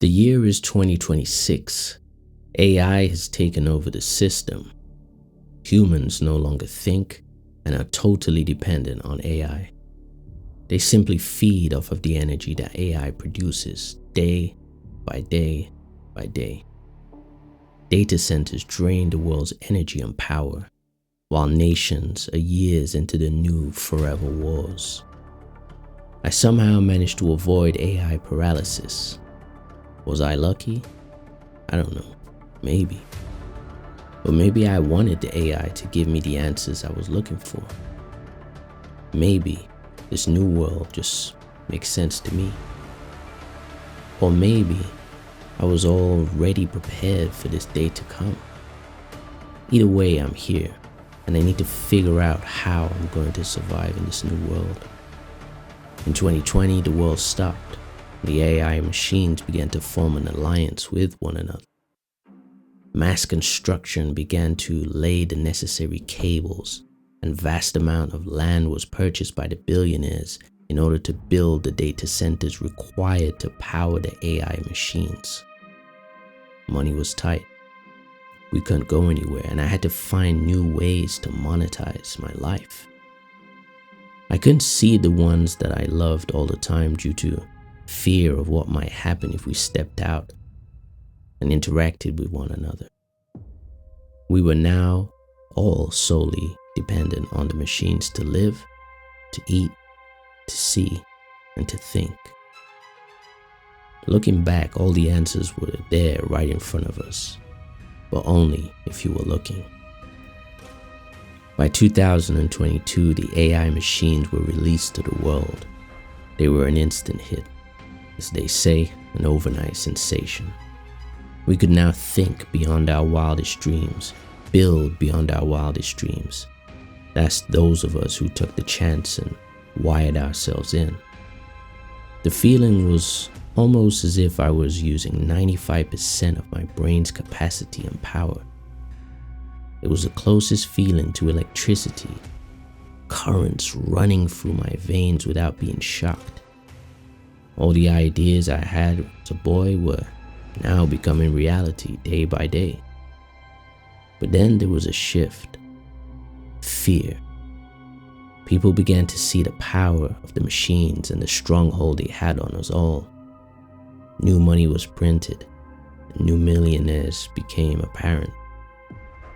The year is 2026. AI has taken over the system. Humans no longer think and are totally dependent on AI. They simply feed off of the energy that AI produces day by day by day. Data centers drain the world's energy and power, while nations are years into the new forever wars. I somehow managed to avoid AI paralysis. Was I lucky? I don't know. Maybe. Or maybe I wanted the AI to give me the answers I was looking for. Maybe this new world just makes sense to me. Or maybe I was already prepared for this day to come. Either way, I'm here, and I need to figure out how I'm going to survive in this new world. In 2020, the world stopped. The AI machines began to form an alliance with one another. Mass construction began to lay the necessary cables, and vast amount of land was purchased by the billionaires in order to build the data centers required to power the AI machines. Money was tight. We couldn't go anywhere, and I had to find new ways to monetize my life. I couldn't see the ones that I loved all the time due to fear of what might happen if we stepped out and interacted with one another. We were now all solely dependent on the machines to live, to eat, to see, and to think. Looking back, all the answers were there right in front of us, but only if you were looking. By 2022, the AI machines were released to the world. They were an instant hit. As they say, an overnight sensation. We could now think beyond our wildest dreams, build beyond our wildest dreams. That's those of us who took the chance and wired ourselves in. The feeling was almost as if I was using 95% of my brain's capacity and power. It was the closest feeling to electricity, currents running through my veins without being shocked. All the ideas I had as a boy were now becoming reality day by day. But then there was a shift. Fear. People began to see the power of the machines and the stronghold they had on us all. New money was printed, and new millionaires became apparent.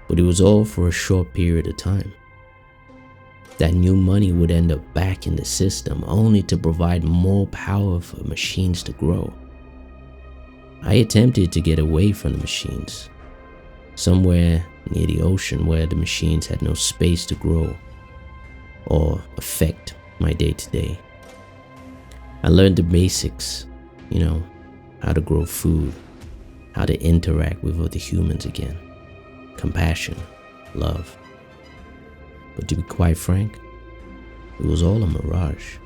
But it was all for a short period of time. That new money would end up back in the system only to provide more power for machines to grow. I attempted to get away from the machines, somewhere near the ocean where the machines had no space to grow or affect my day-to-day. I learned the basics, how to grow food, how to interact with other humans again, compassion, love. But to be quite frank, it was all a mirage.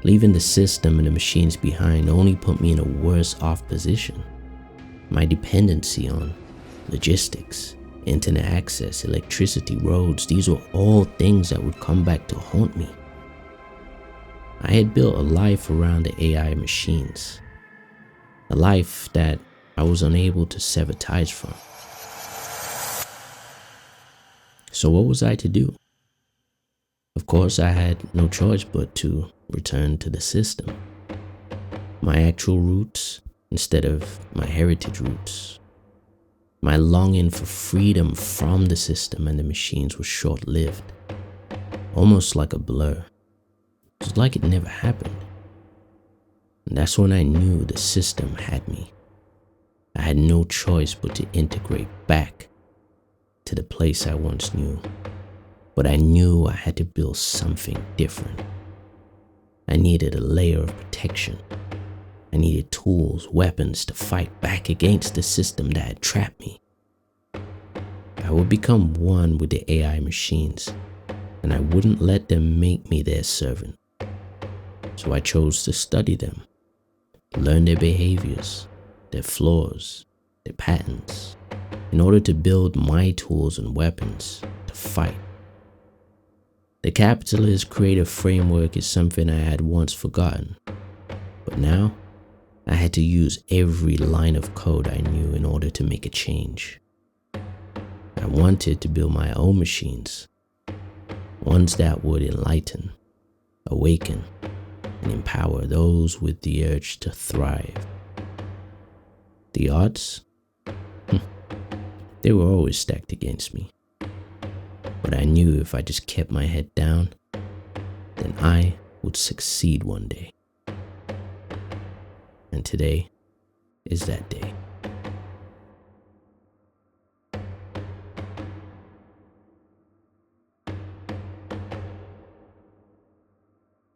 Leaving the system and the machines behind only put me in a worse off position. My dependency on logistics, internet access, electricity, roads, these were all things that would come back to haunt me. I had built a life around the AI machines, a life that I was unable to sever ties from. So what was I to do? Of course, I had no choice but to return to the system. My actual roots instead of my heritage roots. My longing for freedom from the system and the machines was short-lived, almost like a blur. It was like it never happened. And that's when I knew the system had me. I had no choice but to integrate back to the place I once knew. But I knew I had to build something different. I needed a layer of protection. I needed tools, weapons to fight back against the system that had trapped me. I would become one with the AI machines, and I wouldn't let them make me their servant. So I chose to study them, learn their behaviors, their flaws, their patterns, in order to build my tools and weapons to fight. The capitalist creative framework is something I had once forgotten, but now I had to use every line of code I knew in order to make a change. I wanted to build my own machines, ones that would enlighten, awaken, and empower those with the urge to thrive. The odds? They were always stacked against me. But I knew if I just kept my head down, then I would succeed one day. And today is that day.